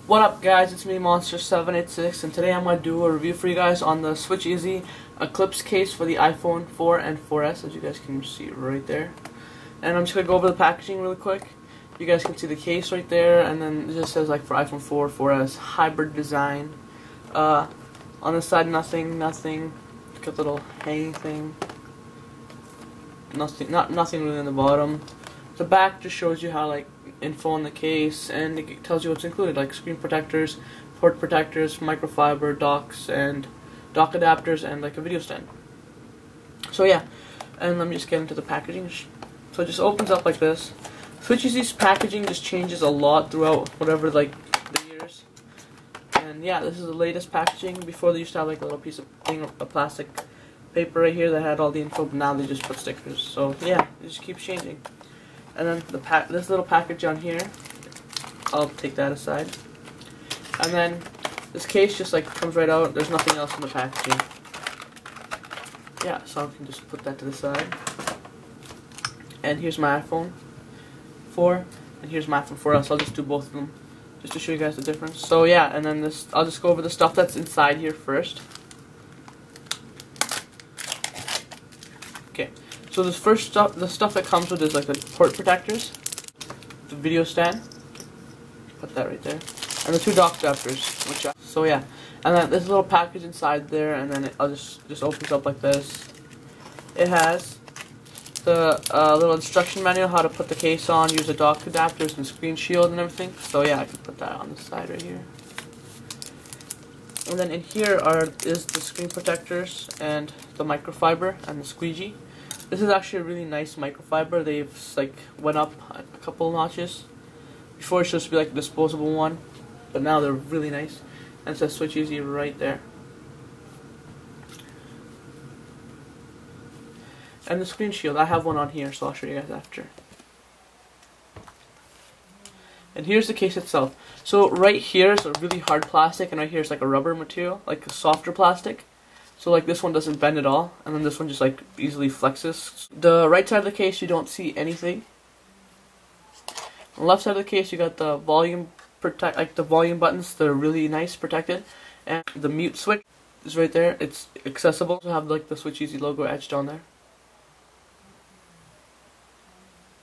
What up guys, it's me Monster786 and today I'm going to do a review for you guys on the SwitchEasy Eclipse case for the iPhone 4 and 4S, as you guys can see right there. And I'm just going to go over the packaging really quick. You guys can see the case right there, and then it just says like for iPhone 4, 4S, hybrid design. On the side nothing, like a little hanging thing. Nothing really on the bottom. The back just shows you how like info on the case, and it tells you what's included, like screen protectors, port protectors, microfiber docks, and dock adapters, and like a video stand. So yeah, and let me just get into the packaging. So it just opens up like this. SwitchEasy's packaging just changes a lot throughout whatever like the years. And yeah, this is the latest packaging. Before they used to have like a little piece of thing of plastic paper right here that had all the info, but now they just put stickers. So yeah, it just keeps changing. And then this little package on here, I'll take that aside. And then this case just like comes right out. There's nothing else in the packaging. Yeah, so I can just put that to the side. And here's my iPhone 4, and here's my iPhone 4S. I'll just do both of them just to show you guys the difference. So yeah, and then this, I'll just go over the stuff that's inside here first. Okay. So this first stuff, the stuff that comes with is like the port protectors, the video stand, put that right there, and the two dock adapters. So yeah, and then this little package inside there, and then it just opens up like this. It has the little instruction manual, how to put the case on, use the dock adapters and screen shield and everything. So yeah, I can put that on the side right here. And then in here is the screen protectors and the microfiber and the squeegee. This is actually a really nice microfiber. They've like went up a couple notches. Before it's supposed to be like a disposable one, but now they're really nice. And it says SwitchEasy right there. And the screen shield, I have one on here, so I'll show you guys after. And here's the case itself. So right here is a really hard plastic, and right here is like a rubber material, like a softer plastic. So like this one doesn't bend at all, and then this one just like easily flexes. The right side of the case you don't see anything. On the left side of the case you got the volume the volume buttons. They're really nice, protected, and the mute switch is right there. It's accessible. So have like the SwitchEasy logo etched on there.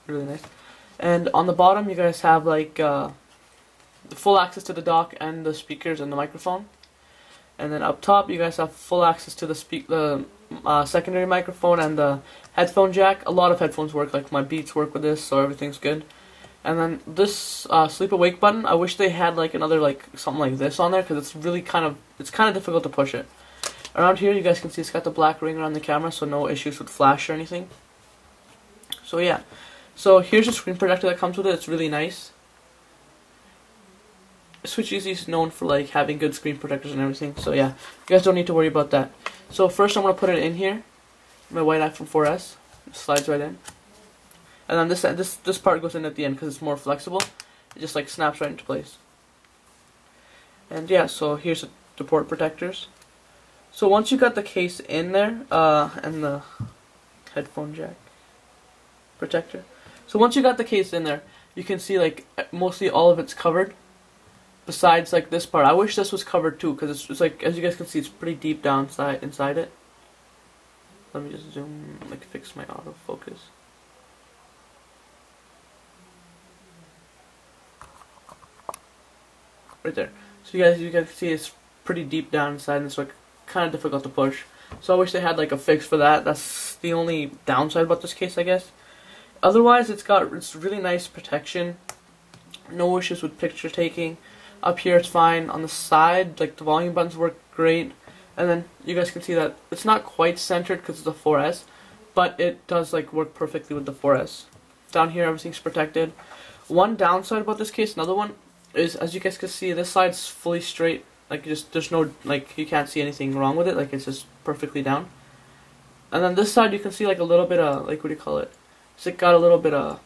Really nice. And on the bottom you guys have like the full access to the dock and the speakers and the microphone. And then up top you guys have full access to the secondary microphone and the headphone jack. A lot of headphones work, like my Beats work with this, so everything's good. And then this sleep awake button, I wish they had like another like something like this on there, because it's really kind of difficult to push it. Around here you guys can see it's got the black ring around the camera, so no issues with flash or anything. So yeah, so here's the screen protector that comes with it. It's really nice. SwitchEasy is known for like having good screen protectors and everything, so yeah, you guys don't need to worry about that. So first I'm gonna put it in here, my white iPhone 4S. It slides right in, and then this part goes in at the end because it's more flexible. It just like snaps right into place. And yeah, so here's the port protectors. So once you got the case in there, and the headphone jack protector. So once you got the case in there, you can see like mostly all of it's covered. Besides like this part, I wish this was covered too, because it's like, as you guys can see, it's pretty deep down inside it. Let me just zoom, like fix my autofocus. Right there. So you guys can see it's pretty deep down inside, and it's like kind of difficult to push. So I wish they had like a fix for that. That's the only downside about this case, I guess. Otherwise, it's really nice protection. No issues with picture taking. Up here it's fine. On the side, like the volume buttons work great. And then you guys can see that it's not quite centered because it's a 4S, but it does like work perfectly with the 4S. Down here everything's protected. One downside about this case, another one, is as you guys can see, this side's fully straight. Like there's no, like you can't see anything wrong with it. Like it's just perfectly down. And then this side you can see like a little bit of, like, what do you call it? It's like got a little bit of,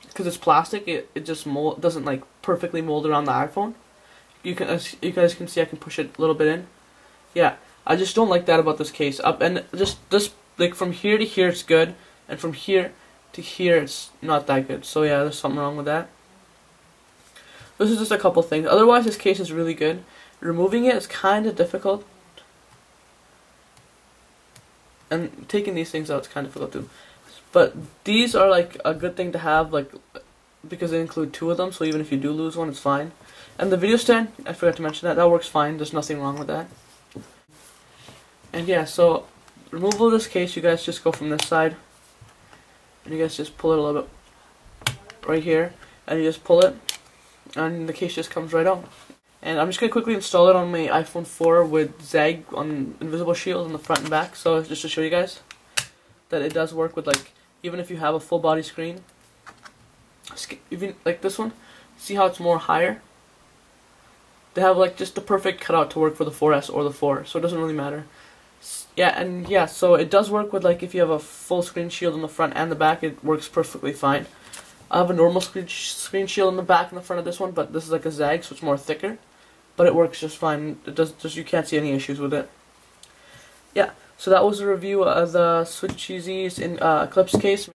because it's plastic, it just doesn't like perfectly mold around the iPhone. You guys can see I can push it a little bit in. Yeah, I just don't like that about this case. And just this, like from here to here it's good, and from here to here it's not that good. So yeah, there's something wrong with that. This is just a couple things. Otherwise, this case is really good. Removing it is kind of difficult. And taking these things out is kind of difficult too. But these are like a good thing to have, like, because they include 2 of them, so even if you do lose one, it's fine. And the video stand, I forgot to mention that works fine. There's nothing wrong with that. And yeah, so removal of this case, you guys just go from this side, and you guys just pull it a little bit right here, and you just pull it, and the case just comes right out. And I'm just going to quickly install it on my iPhone 4 with Zag on invisible shield on the front and back, so just to show you guys that it does work with, like, even if you have a full body screen, even like this one, see how it's more higher? They have like just the perfect cutout to work for the 4S or the 4, so it doesn't really matter. Yeah, and yeah, so it does work with, like, if you have a full screen shield on the front and the back, it works perfectly fine. I have a normal screen shield on the back and the front of this one, but this is like a Zag, so it's more thicker. But it works just fine. It does just, you can't see any issues with it. Yeah, so that was a review of the SwitchEasy Eclipse case.